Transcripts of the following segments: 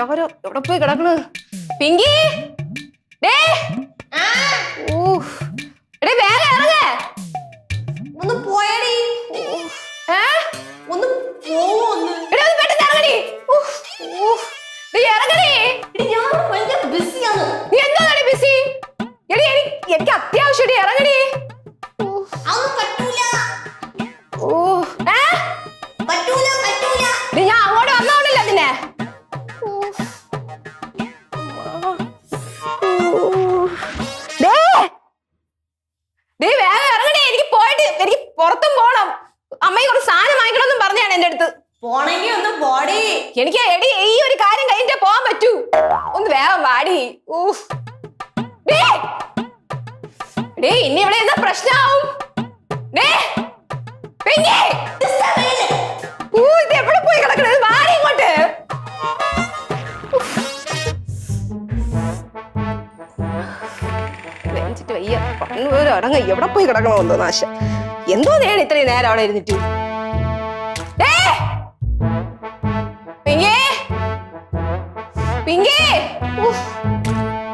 എവിടെ പോയി കിടക്കണ്? പിങ്കി വേഗം ഇറങ്ങ. ഒന്ന് പോയടി. ഒന്ന് പോവൊന്ന്. പെട്ടെന്ന് ഇറങ്ങടി. ഇറങ്ങടി. ഞാൻ ഭയങ്കര ബിസിയാണ്. നീ എന്താടി ബിസി? എനിക്ക് അത്യാവശ്യം ഇറങ്ങടി. ഞാൻ അങ്ങോട്ട് വന്നോണ്ടില്ല അതിനെ. വേഗം ഇറങ്ങടി. എനിക്ക് പുറത്തും പോണം. അമ്മയെ കുറച്ച് സാധനം വാങ്ങിക്കണമെന്നും പറഞ്ഞാണ് എന്റെ അടുത്ത്. പോണെങ്കി ഒന്ന് പോടി. എനിക്ക് എടി ഈ ഒരു കാര്യം കഴിഞ്ഞിട്ടേ പോവാൻ പറ്റൂ. ഒന്ന് വേഗം വാടി. ഇനി ഇവിടെ എന്താ പ്രശ്നമാവും? ഇത് എവിടെ പോയി കിടക്കണത്? വാടി ഇങ്ങോട്ട്. വെച്ചിട്ട് വയ്യ. ഇറങ്ങ. എവിടെ പോയി കിടക്കണോ എന്തോ നാശം. എന്തോ നേടി ഇത്രയും നേരം അവിടെ ഇരുന്നിട്ട്.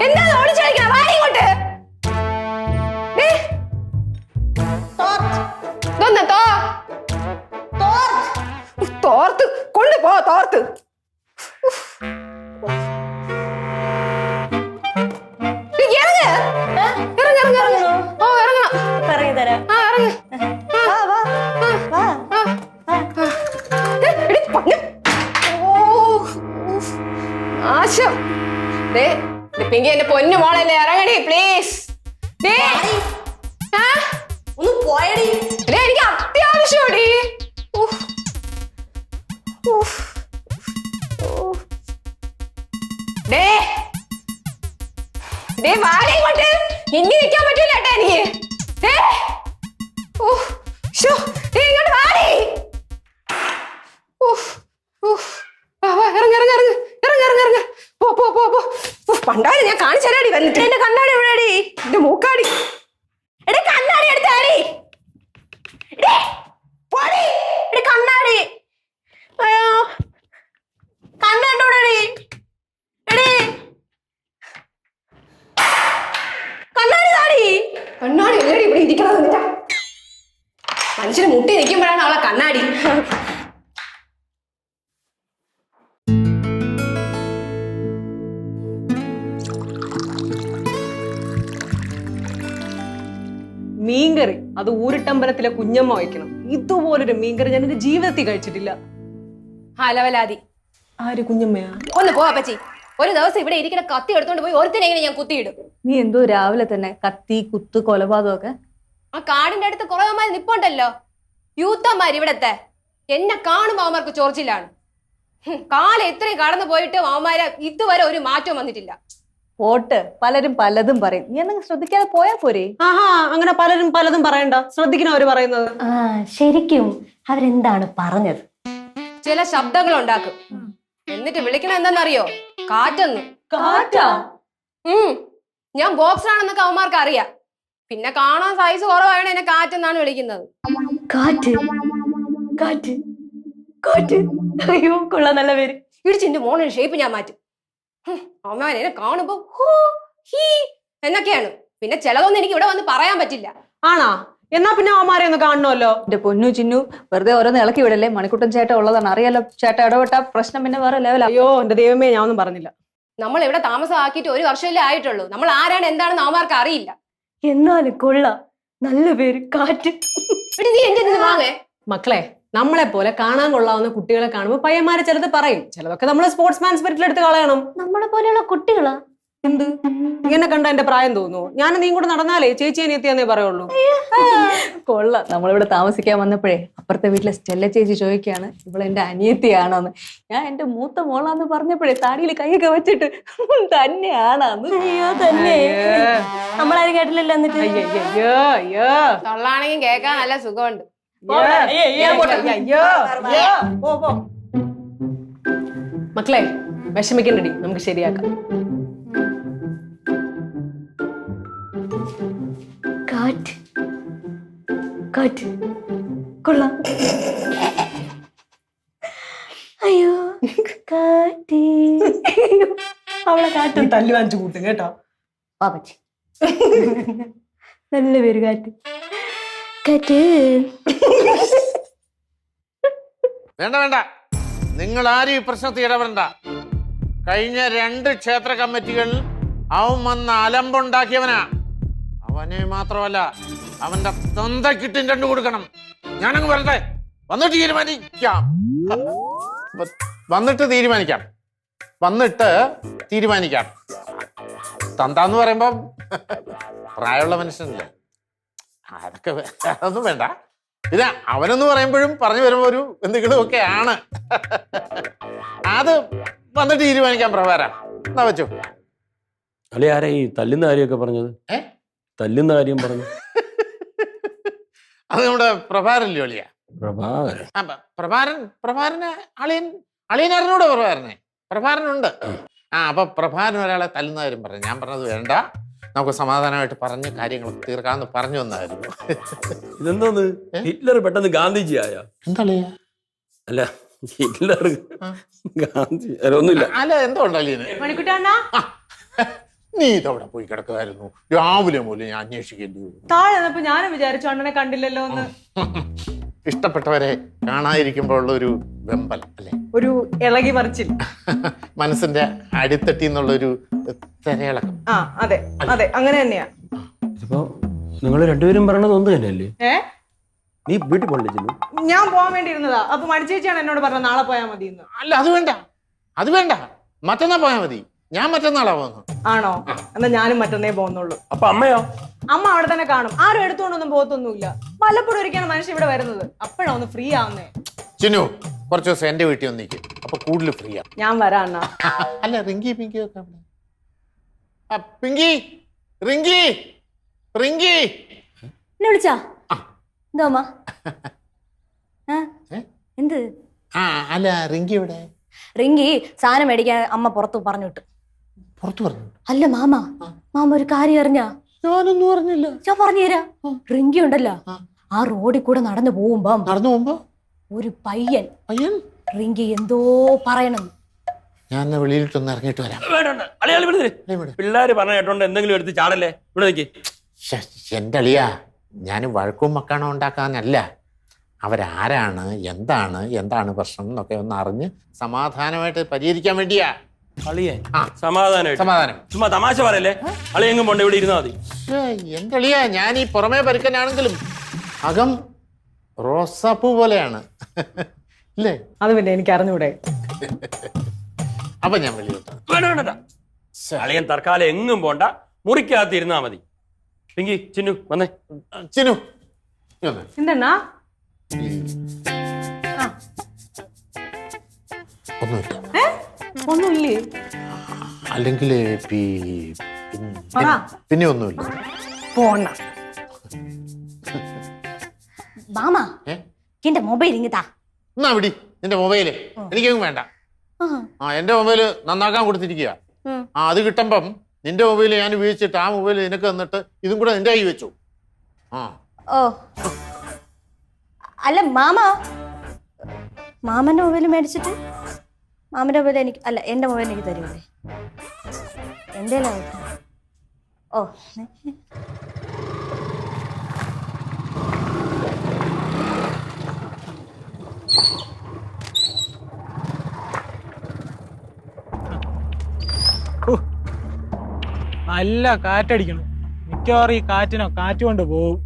എന്താ ഓടിച്ചടിക്കണ? വാടി ഇങ്ങോട്ട്. തോർത്ത് കൊണ്ടുപോ. തോർത്ത് ആശം. പിങ്കി എന്റെ പൊന്നു മോളല്ലേ, ഇറങ്ങടി പ്ലീസ്. ഒന്ന് പോയടി. എനിക്ക് അത്യാവശ്യമാടി. വാടി ഇങ്ങോട്ട്. ഇനി നിൽക്കാൻ പറ്റൂല കേട്ടോ എനിക്ക്. ഇങ്ങോട്ട് വാടി. ഇറങ്ങ. പണ്ടാടി ഞാൻ കാണിച്ചു തരാടി വന്നിട്ട്. എന്റെ കണ്ണാടി എവിടെയാടി? എന്റെ മൂക്കാടി. എടേ കണ്ണാടി എടുത്താടി. കണ്ണാടി. അയ്യോ കണ്ണാടി. കണ്ണാടി എല്ലടി ഇവിടെ ഇരിക്കണത്. മനുഷ്യന് മുട്ടി നിൽക്കുമ്പോഴാണ് അവളെ കണ്ണാടി. മീൻകറി, അത് ഊരിട്ടമ്പലത്തിലെ കുഞ്ഞമ്മ വയ്ക്കണം. ഇതുപോലൊരു മീൻകറി ഞാൻ എന്റെ ജീവിതത്തിൽ കഴിച്ചിട്ടില്ല. ഹലവലാതി. ആര് കുഞ്ഞമ്മയാ? ഒന്ന് പോവാ പച്ചി. ഒരു ദിവസം ഇവിടെ ഇരിക്കുന്ന കത്തി എടുത്തോണ്ട് പോയി ഒരുത്തിനെങ്ങനെ ഞാൻ കുത്തിയിടും. നീ എന്തോ രാവിലെ തന്നെ കത്തി കുത്ത് കൊലപാതകമൊക്കെ. ആ കാടിന്റെ അടുത്ത് കുറെ അവന്മാർ നിപ്പുണ്ടല്ലോ, യൂത്തന്മാർ. ഇവിടത്തെ എന്നെ കാണുമ്പോ അവന്മാർക്ക് ചോർച്ചിലാണ്. കാലം ഇത്രയും കടന്നു പോയിട്ട് അവന്മാരെ ഇതുവരെ ഒരു മാറ്റവും വന്നിട്ടില്ല. പോട്ട്, പലരും പലതും പറയും. നീ എന്തെങ്കിലും ശ്രദ്ധിക്കാതെ പോയാ പോരെ? ആഹാ, അങ്ങനെ പലരും പലതും പറയണ്ട. ശ്രദ്ധിക്കണം അവര് പറയുന്നത്. ശരിക്കും അവരെന്താണ് പറഞ്ഞത്? ചില ശബ്ദങ്ങൾ ഉണ്ടാക്കും, എന്നിട്ട് വിളിക്കണ എന്താന്നറിയോ? കാറ്റെന്ന്. കാറ്റാ? ഞാൻ ബോക്സറാണെന്നൊക്കെ അവന്മാർക്ക് അറിയാം. പിന്നെ കാണാൻ സൈസ് കുറവാണ് എന്നെ കാറ്റെന്നാണ് വിളിക്കുന്നത്. കാറ്റ് കാറ്റ് കാറ്റ്. അയ്യോ കൊള്ളാം, നല്ല പേര്. ഇടിച്ചിന്റെ മോണിന് ഷേപ്പ് ഞാൻ മാറ്റും. അമ്മ എന്നെ കാണുമ്പോ എന്നൊക്കെയാണ്. പിന്നെ ചിലതൊന്നും എനിക്ക് ഇവിടെ വന്ന് പറയാൻ പറ്റില്ല. ആണാ? എന്നാ പിന്നെ അവന്മാരെ ഒന്ന് കാണണമല്ലോ. എന്റെ പൊന്നു ചിന്നു, വെറുതെ ഓരോന്ന് ഇളക്കി വിടല്ലേ. മണിക്കുട്ടൻ ചേട്ട ഉള്ളതാണ്, അറിയാലോ. ചേട്ട ഇടപെട്ട പ്രശ്നം പിന്നെ വേറെ ലെവലാ. അയ്യോ എന്റെ ദൈവമേ, ഞാൻ ഒന്നും പറഞ്ഞില്ല. നമ്മൾ ഇവിടെ താമസമാക്കിയിട്ട് 1 വർഷമല്ലേ ആയിട്ടുള്ളൂ. നമ്മൾ ആരാണ് എന്താണെന്ന് അവന്മാർക്ക് അറിയില്ല. എന്നാലും കൊള്ളാം, നല്ല പേര് കാറ്റ്. നീ എന്റെ വാങ്ങേ. മക്കളെ, നമ്മളെ പോലെ കാണാൻ കൊള്ളാവുന്ന കുട്ടികളെ കാണുമ്പോൾ പയ്യന്മാരെ ചിലത് പറയും. ചിലതൊക്കെ നമ്മൾ സ്പോർട്സ്മാൻ സ്പിരിറ്റിൽ എടുത്ത് കളയണം. നമ്മളെ പോലെയുള്ള കുട്ടികളാ. എന്ത് ഇങ്ങനെ കണ്ട എന്റെ പ്രായം തോന്നുന്നു? ഞാൻ നീ കൂടെ നടന്നാലേ ചേച്ചി അനിയത്തിയാന്നേ പറയുള്ളൂ. കൊള്ളാം. നമ്മളിവിടെ താമസിക്കാൻ വന്നപ്പോഴേ അപ്പുറത്തെ വീട്ടിലെ സ്റ്റെല്ല ചേച്ചി ചോദിക്കുകയാണ് ഇവളെ എന്റെ അനിയത്തിയാണോന്ന്. ഞാൻ എന്റെ മൂത്ത മോളാന്ന് പറഞ്ഞപ്പോഴേ താടിയിൽ കൈയൊക്കെ വെച്ചിട്ട് തന്നെയാണെന്ന്. അയ്യോ തന്നെ, നമ്മളാരും കേട്ടില്ലല്ലോ. എന്നിട്ട് അയ്യോ അയ്യോ, തൊള്ളാണെങ്കിൽ കേൾക്കാൻ നല്ല സുഖമുണ്ട്. മക്കളെ വിഷമിക്കണ്ടടി, നമുക്ക് ശരിയാക്കാം. കാറ്റ് കാറ്റ് കൊള്ളാം. അയ്യോ കാറ്റ് അവളെ കാറ്റ് തല്ലു വാങ്ങിച്ചു കൂട്ടും കേട്ടോ. പാപ്പച്ചി നല്ല പേര് കാറ്റ് കാറ്റ്. വേണ്ട വേണ്ട, നിങ്ങൾ ആരും ഈ പ്രശ്നത്തിൽ ഇടപെടണ്ട. കഴിഞ്ഞ 2 ക്ഷേത്ര കമ്മിറ്റികളിൽ അവൻ വന്ന് അലമ്പുണ്ടാക്കിയവനാ. അവനെ മാത്രമല്ല, അവന്റെ തന്തക്കിട്ടും 2 കൊടുക്കണം. ഞാനങ്ങ് വരട്ടെ, വന്നിട്ട് തീരുമാനിക്കാം. വന്നിട്ട് തീരുമാനിക്കാം. തന്താന്ന് പറയുമ്പം പ്രായമുള്ള മനുഷ്യനല്ലേ, അതൊന്നും വേണ്ട. പിന്നെ അവനെന്ന് പറയുമ്പോഴും പറഞ്ഞു വരുമ്പോ ഒരു എന്തെങ്കിലും ഒക്കെ ആണ്. അത് വന്നിട്ട് തീരുമാനിക്കാൻ പ്രകാരം എന്നാ വെച്ചു. അല്ലെ ആരാ ഈ തല്ലുന്ന കാര്യമൊക്കെ പറഞ്ഞത്? തല്ലുന്ന കാര്യം പറഞ്ഞു? അത് നമ്മുടെ പ്രഭാരല്ലേ ഒളിയ. പ്രഭാകരൻ? പ്രഭാരന് അളിയൻ അറിഞ്ഞൂടെ പ്രഭാരനുണ്ട്. അപ്പൊ പ്രഭാരൻ ഒരാളെ തല്ലുന്ന കാര്യം പറഞ്ഞു. ഞാൻ പറഞ്ഞത് വേണ്ട, നമുക്ക് സമാധാനമായിട്ട് പറഞ്ഞ് കാര്യങ്ങൾ തീർക്കാമെന്ന് പറഞ്ഞു വന്നായിരുന്നു. ഇതെന്തോന്ന്, ഹിറ്റ്ലർ പെട്ടെന്ന് ഗാന്ധിജി ആയോ? എന്താ അല്ല, ഹിറ്റ്ലർ ഗാന്ധി ഒന്നുമില്ല. അല്ല, എന്തോ ഉണ്ടല്ലേ നീ ഇതവിടെ പോയി കിടക്കുമായിരുന്നു രാവിലെ മൂലം ഞാൻ അന്വേഷിക്കേണ്ടി വരും. താഴെ ഞാനും വിചാരിച്ചു അണ്ണനെ കണ്ടില്ലല്ലോ എന്ന്. ഇഷ്ടപ്പെട്ടവരെ കാണാതിരിക്കുമ്പോഴുള്ള ഒരു വെമ്പൽ അല്ലേ, ഒരു ഇളകി മറിച്ചിൽ, മനസ്സിന്റെ അടിത്തട്ടി എന്നുള്ളൊരു തെരയിളക്കം. അതെ അതെ, അങ്ങനെ തന്നെയാ. ഇപ്പൊ നിങ്ങൾ രണ്ടുപേരും പറയണത് ഒന്ന് തന്നെയല്ലേ? നീ വീട്ടിൽ പോകണ്ടേ? ഞാൻ പോകാൻ വേണ്ടി ഇരുന്നതാ. അപ്പൊ മണിച്ചേച്ചിയാണ് എന്നോട് പറഞ്ഞത് നാളെ പോയാ മതി എന്ന്. അല്ല, അത് വേണ്ട, മറ്റന്നാ പോയാ മതി. ഞാൻ മറ്റന്നാളാ പോകുന്നു. ആണോ? എന്നാ ഞാനും മറ്റന്നേ പോകുന്നുള്ളൂ. അപ്പൊ അമ്മയോ? അമ്മ അവിടെ തന്നെ കാണും. ആരും എടുത്തുകൊണ്ടൊന്നും പോകത്തൊന്നുമില്ല. വല്ലപ്പോഴും ഒരിക്കലാണ് മനുഷ്യൻ ഇവിടെ വരുന്നത്. അപ്പോഴാ ഒന്ന് ഫ്രീ ആവുന്നേ. ചിന്നു, കുറച്ച് ദിവസം എന്റെ വീട്ടിൽ വന്ന് നിൽക്കും. അപ്പൊ കൂടുതൽ ഫ്രീ ആ. ഞാൻ വരാം അണ്ണാ. അല്ല, റിങ്കി ഒക്കെ പിങ്കി, റിങ്കി എന്നെ വിളിച്ചാ? എന്തോ അമ്മ? എന്ത്? അല്ല, റിങ്കി ഇവിടെ. റിങ്കി സാധനം മേടിക്കാൻ അമ്മ പുറത്തു പറഞ്ഞു വിട്ടു. പുറത്തു പറഞ്ഞു? അല്ല മാമ ഒരു കാര്യം അറിഞ്ഞാ? ഞാനൊന്നും പറഞ്ഞില്ല. ഞാൻ പറഞ്ഞുതരാ. റിങ്കി ഉണ്ടല്ലോ, ആ റോഡിൽ കൂടെ നടന്നു പോകുമ്പോ ഒരു പയ്യൻ റിങ്കി എന്തോ പറയണം. ഞാൻ വെളിയിലിട്ടൊന്ന് ഇറങ്ങിയിട്ട് വരാം. പിള്ളേര് പറഞ്ഞ കേട്ടോണ്ട് എന്തെങ്കിലും എടുത്ത് ചാടല്ലേ. ഇവിടെ നിൽക്കി. എന്റെ അളിയാ, ഞാൻ വഴക്കും മക്കാണോ ഉണ്ടാക്കാനല്ല. അവരാരാണ്, എന്താണ് പ്രശ്നം എന്നൊക്കെ ഒന്ന് അറിഞ്ഞ് സമാധാനമായിട്ട് പരിഹരിക്കാൻ വേണ്ടിയാ. സമാധാനം ചുമ്മാ തമാശ പറയല്ലേ. അളിയെങ്ങും പോണ്ട, ഇവിടെ ഇരുന്നാ മതി. എന്റെ അളിയാ, ഞാൻ ഈ പുറമേ പരുക്കനാണെങ്കിലും അകം റോസാപ്പൂ പോലെയാണ് ഇല്ലേ? അത് പിന്നെ എനിക്ക് അറിഞ്ഞൂടെ. അപ്പൊ ഞാൻ വെളിയിലോട്ട്. വേണ്ട, അളിയൻ തൽക്കാലം എങ്ങും പോണ്ട, മുറിക്കകത്ത് ഇരുന്നാ മതി. പിങ്കി, ചിന്നു വന്നേ. ചിന്നു എന്തെണ്ണാ? ഒന്നുമില്ലേ? അല്ലെങ്കിൽ പിന്നെ ഒന്നുമില്ല. പോണ മാമാ, എന്റെ മൊബൈൽ ഇങ്ങത്താ. എന്നാ വിടി നിന്റെ മൊബൈല്. എനിക്കൊന്നും വേണ്ട. എന്റെ മൊബൈല് നന്നാക്കാൻ കൊടുത്തിരിക്കുക. അത് കിട്ടുമ്പം നിന്റെ മൊബൈല് ഞാൻ ഉപയോഗിച്ചിട്ട് ആ മൊബൈല് നിനക്ക് തന്നിട്ട് ഇതും കൂടെ നിന്റെ കൈ വെച്ചു. ഓ അല്ല മാമന്റെ മൊബൈൽ മേടിച്ചിട്ട് മാമന്റെ മൊബൈൽ എനിക്ക് അല്ല, എന്റെ മൊബൈൽ എനിക്ക് തരുമല്ലേ? എന്റെ ഓ നല്ല കാറ്റടിക്കണം. മിക്കവാറും ഈ കാറ്റ് കൊണ്ട് പോകും.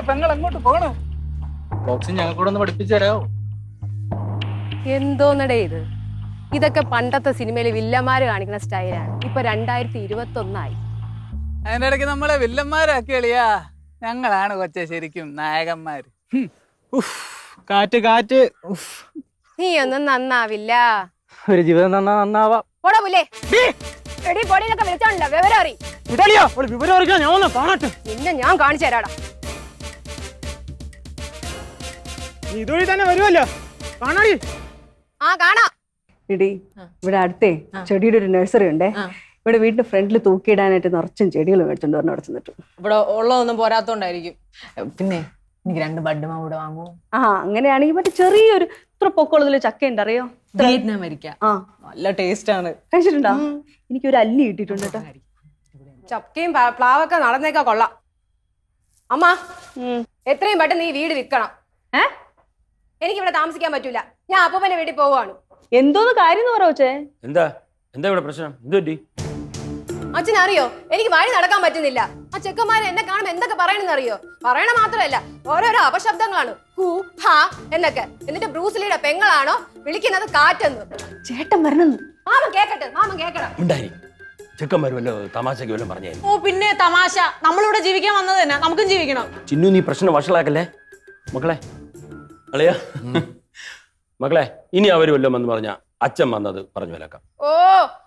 പെങ്ങൾ എങ്ങോട്ട് പോകണം? ബോക്സിങ് ഞങ്ങൾ കൂടെ ഒന്ന് പഠിപ്പിച്ചു തരാമോ? എന്തോന്നടേ ഇതൊക്കെ പണ്ടത്തെ സിനിമയിലെ വില്ലന്മാര് കാണിക്കുന്ന സ്റ്റൈലാണ്. ഇപ്പൊ 2021 അതിന്റെ ഇടയ്ക്ക് നമ്മളെ വില്ലന്മാരാക്കി എളിയാ. ഞങ്ങളാണ് കൊച്ചെ ശരിക്കും നായകന്മാര്. കാറ്റ് നീ ഒന്നും നന്നാവില്ല. ഒരു ജീവിതം നന്നാവാം. വിവരം അറിയിക്കാൻ ഞാൻ ഒന്ന് കാണട്ടെ. നിന്നെ ഞാൻ കാണിച്ചു തരാടാ. ഇതുവഴി തന്നെ വരുമല്ലോ, കാണാടി. കാണാം. എടി, ഇവിടെ അടുത്തേ ചെടിയുടെ ഒരു നഴ്സറി ഉണ്ടേ. ഇവിടെ വീടിന്റെ ഫ്രണ്ടിൽ തൂക്കിയിടാനായിട്ട് നിറച്ചും ചെടികൾ മേടിച്ചോണ്ട് പറഞ്ഞു നടത്തുന്നിട്ടു. ഇവിടെ ഉള്ളതൊന്നും പോരാത്തോണ്ടായിരിക്കും. പിന്നെ എനിക്ക് 2 ബഡ് മാവ് ഇവിടെ വാങ്ങൂ. അങ്ങനെയാണെങ്കിൽ മറ്റേ ചെറിയൊരു എത്ര പൊക്കമുള്ളതിൽ ചക്ക ഉണ്ട് അറിയോ? വിയറ്റ്നാം വരിക്ക ആ നല്ല ടേസ്റ്റ് ആണ്. കഴിച്ചിട്ടുണ്ടോ? എനിക്കൊരു അല്ലി കിട്ടിയിട്ടുണ്ട് കേട്ടോ. ചക്കയും പ്ലാവൊക്കെ നടന്നേക്കാ കൊള്ളാം. അമ്മ എത്രയും പെട്ടെന്ന് ഈ വീട് വിൽക്കണം. എനിക്കിവിടെ താമസിക്കാൻ പറ്റൂല. ഞാൻ അപ്പൂപ്പന്റെ വീട്ടിൽ പോവാണ്. എന്തോന്ന് കാര്യം പറവച്ചേ? എന്താ എന്താ ഇവിടെ പ്രശ്നം? എന്ത് പറ്റി? അച്ഛൻ അറിയോ, എനിക്ക് വഴി നടക്കാൻ പറ്റുന്നില്ല. ആ ചെക്കന്മാരെ എന്നെ കാണുമ്പോ എന്തൊക്കെ പറയണെന്ന് അറിയോ? പറയണ മാത്രമല്ല, ഓരോരോ അപശബ്ദങ്ങളാണ്. ഹൂ ഹാ എന്നൊക്കെ. എന്നിട്ട് ബ്രൂസ്ലിയുടെ പെങ്ങളാണോ വിളിക്കുന്നത് കാറ്റെന്ന്. ചേട്ടൻ വരണെന്ന്. മാമൻ കേക്കട്ടെ, മാമൻ കേക്കണം. ഉണ്ടായി ചെക്കന്മാർ വല്ലോ തമാശക്ക് വല്ലതും പറഞ്ഞു. ഓ പിന്നെ തമാശ. നമ്മളിവിടെ ജീവിക്കാൻ വന്നത് തന്നെ, നമുക്കും ജീവിക്കണം. ചിന്നു നീ പ്രശ്നം വഷളാക്കല്ലേ മക്കളെ. അളിയ മക്കളെ, ഇനി അവര് വല്ലതും വന്ന് പറഞ്ഞ അച്ഛൻ വന്നത് പറഞ്ഞു വിലക്കാം. ഓ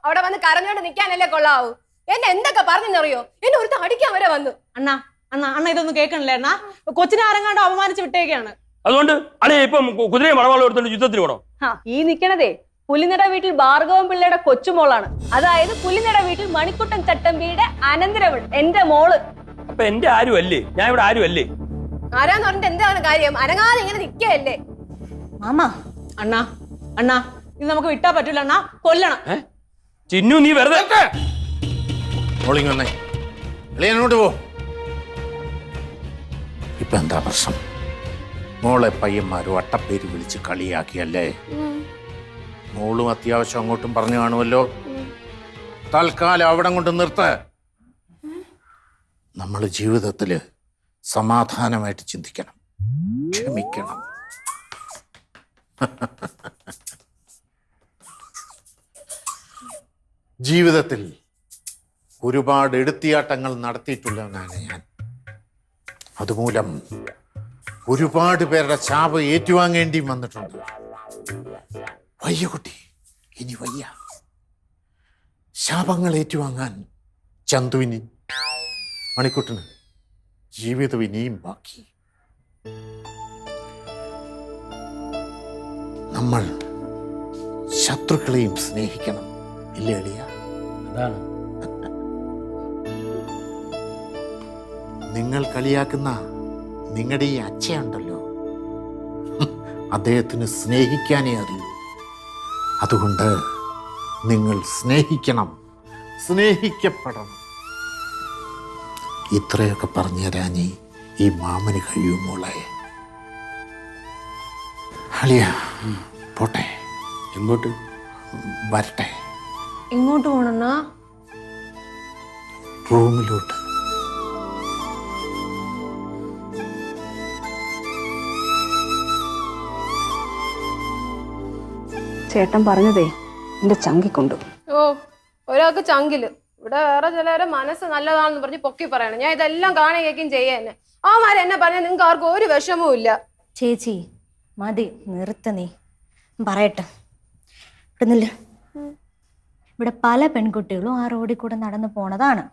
അവിടെ വന്ന് കരഞ്ഞോണ്ട് നിക്കാനല്ലേ കൊള്ളാവൂ. എന്നെ എന്തൊക്കെ പറഞ്ഞെന്നറിയോ? എന്നെ ഒരു അടിക്കാൻ വരെ വന്നു. അണ്ണാ അണ്ണാ അണ്ണ ഇതൊന്നും കേൾക്കണില്ലേ അണ്ണാ? കൊച്ചിനെ ആരെങ്ങാണ്ടോ അപമാനിച്ച് വിട്ടേക്കാണ്. അതുകൊണ്ട് അളിയ ഇപ്പം കുതിരയെ മണവാളം എടുത്തോണ്ട് യുദ്ധത്തിന് പോണോ? ഈ നിക്കണതേ പുലിനട വീട്ടിൽ ഭാർഗവൻ പിള്ളയുടെ കൊച്ചുമോളാണ്. അതായത് പുലിനട വീട്ടിൽ മണിക്കുട്ടൻ ചട്ടമ്പിയുടെ അനന്തരവൾ, എന്റെ മോള്. അപ്പൊ എന്റെ ആരും അല്ലേ? ഞാൻ ഇവിടെ ആരും അല്ലേ? ആരാന്ന് പറഞ്ഞിട്ട് എന്താണ് കാര്യം? അനങ്ങാതെ ഇങ്ങനെ നിക്കയല്ലേ. മാമാ അണ്ണാ അണ്ണാ ഇത് നമുക്ക് വിട്ടാ പറ്റൂല അണ്ണാ, കൊല്ലണം. ചിന്നു നീ വെറുതെ മോളിങ് വന്നേ. എളിയനോട്ട് പോ. ഇപ്പൊ എന്താ പ്രശ്നം? മോളെ പയ്യന്മാര് വട്ടപ്പേര് വിളിച്ച് കളിയാക്കിയല്ലേ? മോളും അത്യാവശ്യം അങ്ങോട്ടും പറഞ്ഞു കാണുമല്ലോ. തൽക്കാലം അവിടെ കൊണ്ട് നിർത്ത. നമ്മൾ ജീവിതത്തില് സമാധാനമായിട്ട് ചിന്തിക്കണം, ക്ഷമിക്കണം. ജീവിതത്തിൽ ഒരുപാട് എടുത്തിയാട്ടങ്ങൾ നടത്തിയിട്ടുള്ളവനാണ് ഞാൻ. അതുമൂലം ഒരുപാട് പേരുടെ ശാപം ഏറ്റുവാങ്ങേണ്ടിയും വന്നിട്ടുണ്ട്. വയ്യ കുട്ടി, ഇനി വയ്യ. ശാപങ്ങൾ ഏറ്റുവാങ്ങാൻ ചന്തുവിന്, മണിക്കുട്ടന് ജീവിതം ഇനിയും ബാക്കി. നമ്മൾ ശത്രുക്കളെയും സ്നേഹിക്കണം, ഇല്ലേ എളിയ? അതാണ് നിങ്ങൾ കളിയാക്കുന്ന നിങ്ങളുടെ ഈ അച്ഛയുണ്ടല്ലോ, അദ്ദേഹത്തിന് സ്നേഹിക്കാനേ അറിയൂ. അതുകൊണ്ട് നിങ്ങൾ സ്നേഹിക്കണം, സ്നേഹിക്കപ്പെടണം. ഇത്രയൊക്കെ പറഞ്ഞു തരാൻ ഈ മാമന് കഴിയുമോളെ. അളിയ പോട്ടെ. എങ്ങോട്ട്? വരട്ടെ. എങ്ങോട്ട് പോണണ്ണാ? റൂമിലോട്ട്. ചേട്ടൻ പറഞ്ഞതേ എന്റെ ചങ്കിക്കൊണ്ടു. ഓ ഒരാൾക്ക് ചങ്കില്. ഇവിടെ വേറെ ചിലരെ മനസ്സ് നല്ലതാണെന്ന് പറഞ്ഞ് പൊക്കി പറയണം. ഞാൻ ഇതെല്ലാം കാണുകയും കേൾക്കുകയും ചെയ്യാന്നെ. എന്നെ പറഞ്ഞാൽ നിങ്ങൾക്ക് ആർക്കും ഒരു വിഷമവും ഇല്ല. ചേച്ചി മതി, നിർത്ത. നീ പറയട്ടെ. ഇടുന്നില്ല, ഇവിടെ പല പെൺകുട്ടികളും ആ റോഡിൽ കൂടെ നടന്നു പോണതാണ്.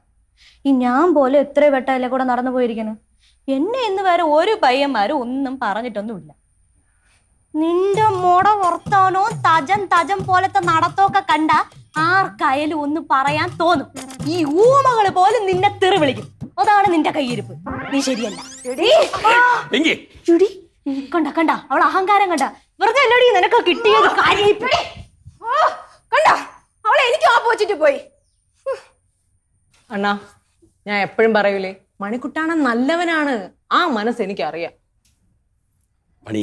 ഈ ഞാൻ പോലും എത്ര വട്ടമല്ലേ കൂടെ നടന്നു പോയിരിക്കുന്നു. എന്നെ ഇന്ന് വരെ ഒരു പയ്യന്മാരും ഒന്നും പറഞ്ഞിട്ടൊന്നുമില്ല. നിന്റെ മുട വർത്താനോ തജം പോലത്തെ നടത്തമൊക്കെ കണ്ട ആർക്കായാലും ഒന്ന് പറയാൻ തോന്നും. ഈ ഊമകള് പോലും നിന്നെ തെറി വിളിക്കും. അതാണ് നിന്റെ കയ്യിരിപ്പ്. നീ ശരിയല്ല. കണ്ട അവൾ അഹങ്കാരം കണ്ട. വെറുതെ അല്ലടി നിനക്ക് കിട്ടിയത് കാര്യം. കണ്ട അവളെ എനിക്ക് ആപ്പ് വെച്ചിട്ട് പോയി. അണ്ണാ ഞാൻ എപ്പോഴും പറയൂലേ, മണിക്കുട്ടാണ് നല്ലവനാണ്. ആ മനസ്സ് എനിക്കറിയാം. മണി,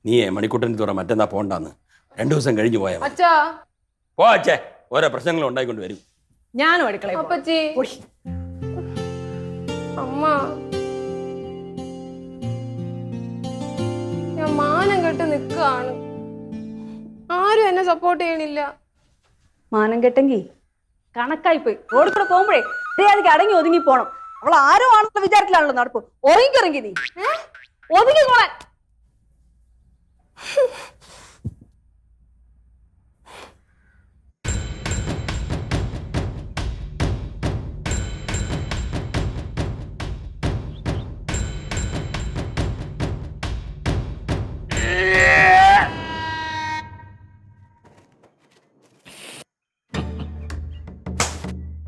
നീ മണിക്കുട്ടന് തുറ മറ്റന്നാ പോണ്ടാന്ന് 2 ദിവസം കഴിഞ്ഞു പോയാ മതി. അച്ഛാ പോ അച്ഛേ, ഓരോ പ്രശ്നങ്ങൾ ഉണ്ടായിക്കൊണ്ട് വരും. ഞാനും അടുക്കളയിൽ പോകാം. അപ്പച്ചി, അമ്മ, ഞാൻ മാനം കെട്ട് നിൽക്കുകയാണ്. ആരും എന്നെ സപ്പോർട്ട് ചെയ്യണില്ല. മാനം കെട്ടെങ്കി കണക്കായി പോയി. റോഡിൽ കൂടെ പോകുമ്പോഴേ മര്യാദയ്ക്ക് അടങ്ങി ഒതുങ്ങി പോണം. അവൾ ആരോ ആണെന്നുള്ള വിചാരത്തിലാണല്ലോ നടപ്പ്. ഒതുങ്ങിറങ്ങി നീ, ഒതുങ്ങി പോകാൻ.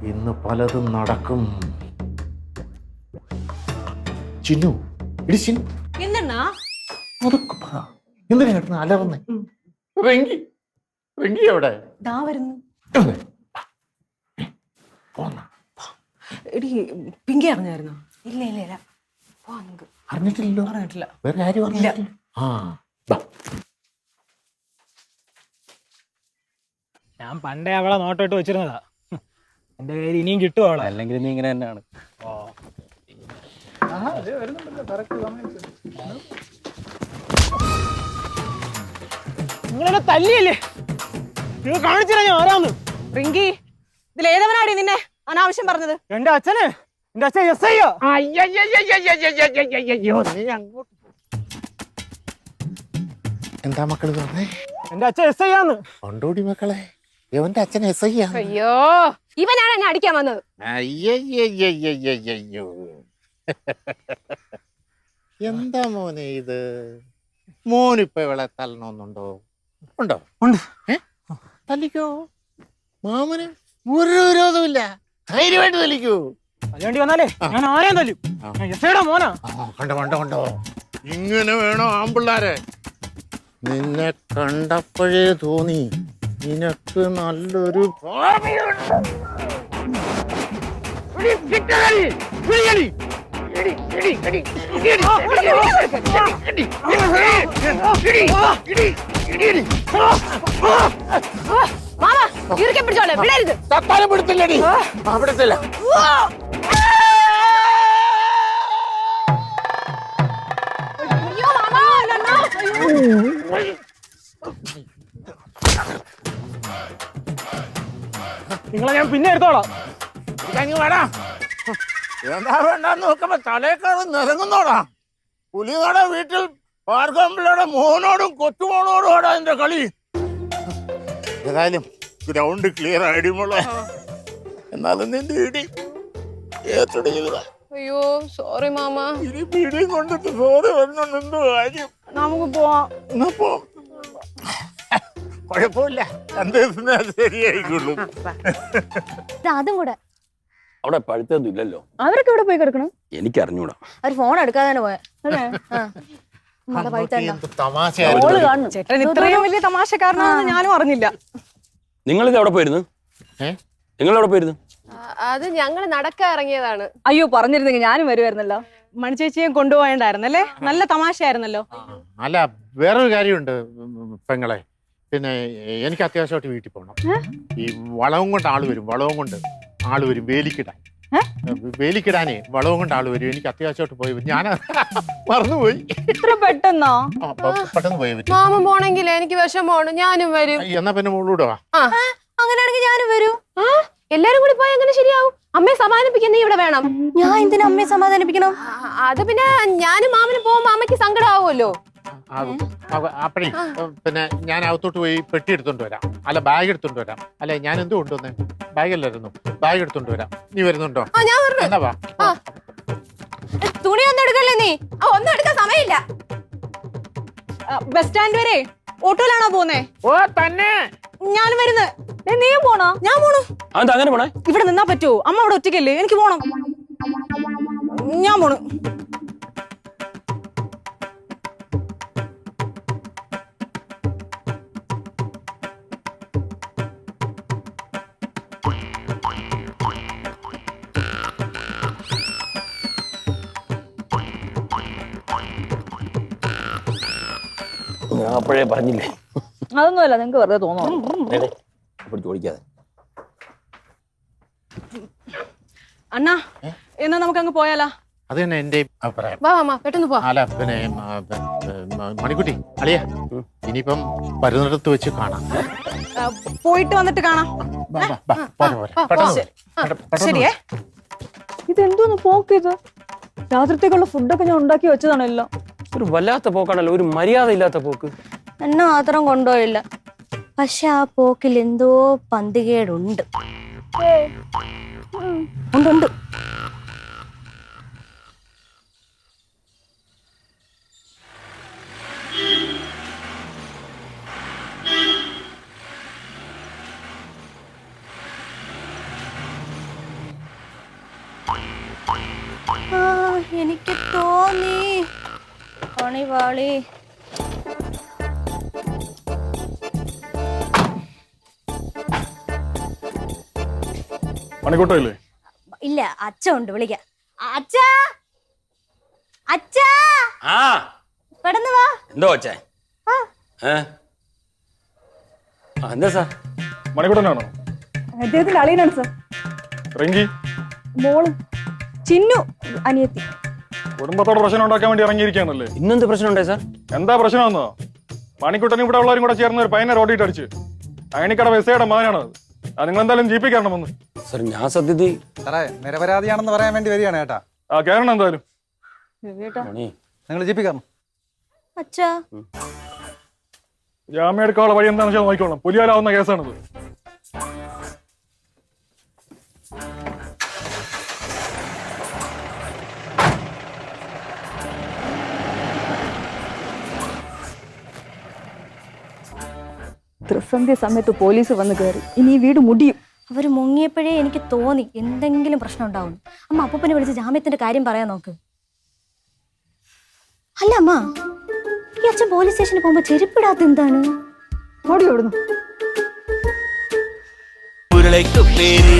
ഇന്ന് പലതും നടക്കും. ചിന്നു, ഇടി ചിന്നു, എന്തെണ്ണാ? അതൊക്കെ പറ. എന്തിനാ അലർന്നേ? റിങ്കി റിങ്കി എവിടെ? ദാ വരുന്നു. പോന്ന എടി പിങ്കി അറിഞ്ഞായിരുന്നോ? ഇല്ല ഇല്ല ഇല്ല പോ നമുക്ക്. അറിഞ്ഞിട്ടില്ലല്ലോ. അറിഞ്ഞിട്ടില്ല. വേറെ ആരും അറിഞ്ഞില്ല. ആ ബാ. ഞാൻ പണ്ടേ അവളെ നോട്ടോട്ട് വെച്ചിരുന്നതാ. എന്റെ കയ്യിൽ ഇനിയും കിട്ടും അവളെ. അല്ലെങ്കിൽ നീ ഇങ്ങനെ തന്നെയാണ്. നിങ്ങളെന്നെ തല്ലിയല്ലേ? നിങ്ങൾ കാണിച്ചില്ല ഞാൻ ആരാന്ന്. റിങ്കി, ഇതിലേതവനാടി നിന്നെ അനാവശ്യം പറഞ്ഞത്? എന്റെ അച്ഛൻ എസ് ഐ. എന്താ മക്കള് പറഞ്ഞേ? എന്റെ അച്ഛൻ എസ് ഐ ആന്ന്. കൊണ്ടോടി മക്കളെ, ഇവന്റെ അച്ഛൻ എസ് ഐ ആണ്. അയ്യോ ഇവനാണ് എന്നെ അടിക്കാൻ വന്നത്. അയ്യോ എന്താ മോനെ ഇത്? മോനിപ്പോ ഇവളെ തല്ലണമെന്നുണ്ടോ? ഉണ്ടോ? ഉണ്ട്. തല്ലിക്കോ, മാമന് ഒരു വിരോധമില്ല, ധൈര്യമായിട്ട് തല്ലിക്കൂ. തല്ലേണ്ടി വന്നാലേ ഞാൻ ആരെയും തല്ലും. എസ് ഐയുടെ മോനാ. കണ്ടോ കണ്ടോ കണ്ടോ, ഇങ്ങനെ വേണോ ആമ്പിള്ളാരെ? നിന്നെ കണ്ടപ്പോഴേ തോന്നി നിനക്ക് നല്ലൊരു ഭാവിയുണ്ട്. മാമാ ഇറുക്കെ പിടിച്ചോളെ, വിടരുത്. തത്താനും പിടുത്തില്ലടി. അവിടത്തില്ല. അയ്യോ മാമാ, നന്നാ. നിങ്ങളെ ഞാൻ പിന്നെ എടുത്തോളാം. വേടാ എന്താ വേണ്ടെന്ന് നോക്കുമ്പോ തലേക്കാളും നിറങ്ങുന്നോടാ. പുലിയുടെ വീട്ടിൽ പാർക്കമ്പിളുടെ മോനോടും കൊച്ചുമോനോടും എന്റെ കളി. ഏതായാലും ഗ്രൗണ്ട് ക്ലിയർ ആയിടുമ്പോൾ എന്നാലും നിന്റെ ഇടി ഏറ്റെടുക്കുക. അയ്യോ സോറി മാമാ. ഇനി പിടിയും കൊണ്ടിട്ട് സോറി വന്നോണ്ട് എന്തോ കാര്യം. നമുക്ക് പോവാം. എന്നാ പോ. കുഴപ്പമില്ല, എന്താ ശരിയായിക്കൊള്ളു. അതും കൂടെ അവിടെ പഴുത്തൊന്നും ഇല്ലല്ലോ. അവരൊക്കെ ഇവിടെ പോയി കിടക്കണം. എനിക്ക് അറിഞ്ഞൂടാ. അവർ ഫോൺ എടുക്കാതെ പോയ തമാശയായിരുന്നു. ചേട്ടൻ ഇത്രയും വലിയ തമാശക്കാരനാണെന്ന് ഞാനും അറിഞ്ഞില്ല. നിങ്ങളിത് എവിടെ പോയിരുന്നു? നിങ്ങൾ എവിടെ പോയിരുന്നു? അത് ഞങ്ങൾ നടക്കാൻ ഇറങ്ങിയതാണ്. അയ്യോ, പറഞ്ഞിരുന്നെങ്കിൽ ഞാനും വരുമായിരുന്നല്ലോ. മണിച്ചേച്ചിയും കൊണ്ടുപോയണ്ടായിരുന്നല്ലേ? നല്ല തമാശയായിരുന്നല്ലോ. അല്ല, വേറൊരു കാര്യമുണ്ട് പെങ്ങളെ. പിന്നെ എനിക്ക് അത്യാവശ്യമായിട്ട് വീട്ടിൽ പോകണം. ഈ വളവും കൊണ്ട് ആള് വരും വേലിക്കിടാൻ. വേലിക്കിടാനേ വളവും കൊണ്ട് ആള് വരും. എനിക്ക് അത്യാവശ്യമായിട്ട് പോയി, ഞാൻ മറന്നുപോയി. ഇത്ര പെട്ടെന്നോ? പെട്ടെന്ന് പോയി. മാമൻ പോണെങ്കിൽ എനിക്ക് വിഷമമാണ്, ഞാനും വരും. എന്നാ പിന്നെ മോളൂടെ വാ. അങ്ങനെയാണെങ്കിൽ ഞാനും വരൂ. എല്ലാരും കൂടി പോയി എങ്ങനെ ശരിയാവും? അമ്മയെ സമാധാനിപ്പിക്കാൻ നീ ഇവിടെ വേണം. ഞാൻ എന്തിനാ അമ്മയെ സമാധാനിപ്പിക്കണം? അത് പിന്നെ ഞാനും മാമനും പോകുമ്പോ അമ്മയ്ക്ക് സങ്കടം ആവുമല്ലോ. അപ്പഴേ പിന്നെ ഞാൻ അകത്തോട്ട് പോയി പെട്ടി എടുത്തോണ്ട് വരാം. അല്ല, ബാഗ് എടുത്തോണ്ട് വരാം. അല്ലെ, ഞാൻ എന്ത് കൊണ്ടുവന്നേ? ബാഗല്ലായിരുന്നു, ബാഗ് എടുത്തോണ്ട് വരാം. നീ വരുന്നുണ്ടോ? എന്നാ വാ. തുണി ഒന്നും എടുക്കല്ലേ നീ? ഒന്നും എടുക്കാൻ സമയമില്ല. ബസ് സ്റ്റാൻഡ് വരെ ഓട്ടോയിലാണോ പോന്നേ? ഓ തന്നെ. ഞാൻ വരുന്നത്. നീയും പോണോ? ഞാൻ പോണു. അതെന്താ അങ്ങനെ പോണേ? ഇവിടെ നിന്നാ പറ്റുമോ? അമ്മ അവിടെ ഒറ്റയ്ക്കല്ലേ, എനിക്ക് പോണം. ഞാൻ പോണു. ഞാൻ അപ്പോഴേ പറഞ്ഞില്ലേ. അതൊന്നുമല്ല, നിങ്ങക്ക് വെറുതെ തോന്നുന്നു. ചോദിക്കാതെ. അണ്ണാ, എന്നാ നമുക്ക് അങ്ങ് പോയാലാ? അത് തന്നെ എന്റെ അഭിപ്രായം. വാ മാമ, പെട്ടെന്ന് പോ. അല്ല പിന്നെ മണിക്കുട്ടി, അളിയ ഇനിയിപ്പം വരുന്നിടത്ത് വെച്ച് കാണാം. പോയിട്ട് വന്നിട്ട് കാണാം. ശരിയേ. ഇതെന്തോന്ന് പോക്ക് ഇത്? രാത്രിത്തേക്കുള്ള ഫുഡൊക്കെ ഞാൻ ഉണ്ടാക്കി വെച്ചതാണല്ലോ. ഒരു വല്ലാത്ത പോക്കാണല്ലോ, ഒരു മര്യാദ ഇല്ലാത്ത പോക്ക്. എന്നെ മാത്രം കൊണ്ടുപോയില്ല, പക്ഷെ ആ പോക്കിൽ എന്തോ പന്തികേടുണ്ട്. ഉണ്ട്. എനിക്ക് തോന്നി പണിവാളി. മണിക്കൂട്ടല്ലേ? ഇല്ല, അച്ഛ ഉണ്ട്, വിളിക്കാം. അച്ഛാ, അച്ഛാ, ആ പെട്ടെന്ന് വാ. എന്തോ അച്ഛേ? എന്താ സാർ? മണിക്കൂട്ടനാണോ? അദ്ദേഹത്തിന്റെ അളിയനാണ് സാർ. റിങ്കി മോള് ചിന്നു അനിയത്തി. കുടുംബത്തോട് പ്രശ്നം ഉണ്ടാക്കാൻ വേണ്ടി ഇറങ്ങിയിരിക്കുകയാണല്ലേ? ഇന്നെന്ത് പ്രശ്നം ഉണ്ടായി സാർ? എന്താ പ്രശ്നമെന്നോ? മണിക്കൂട്ടനും ഇവിടെ ഉള്ളവരും കൂടെ ചേർന്ന് ഒരു പയ്യനെ റോഡിട്ട് അടിച്ച്. അയണിക്കട വെസയുടെ മകനാണ് അത്. നിങ്ങൾ എന്തായാലും ജീപ്പി കയറണമെന്ന്. സാർ ഞാൻ സത്യത്തിൽ സാറേ നിരപരാധിയാണെന്ന് പറയാൻ വേണ്ടി വരികയാണ് ചേട്ടാ. ആ കയറണം എന്തായാലും. നിങ്ങൾ ജീപ്പി കയറണം. അച്ഛാ, ജാമ്യം എടുക്കാനുള്ള വഴി എന്താണെന്ന് വെച്ചാൽ നോക്കിക്കോളാം. പുലിയാലാവുന്ന കേസാണിത്. ത്രിസന്ധ്യ സമയത്ത് പോലീസ് വന്ന് കയറി. ഇനി ഈ വീട് മുടിയും. അവര് മുങ്ങിയപ്പോഴേ എനിക്ക് തോന്നി എന്തെങ്കിലും പ്രശ്നം ഉണ്ടാവും. അമ്മ അപ്പൂപ്പനെ വിളിച്ച് ജാമ്യത്തിന്റെ കാര്യം പറയാൻ നോക്ക്. അല്ല അമ്മ, ഈ അച്ഛൻ പോലീസ് സ്റ്റേഷനിൽ പോകുമ്പോ ചെരുപ്പിടാത്ത എന്താണ്? ഓടി ഓടുന്നു. ഉരുളയ്ക്ക് പേര്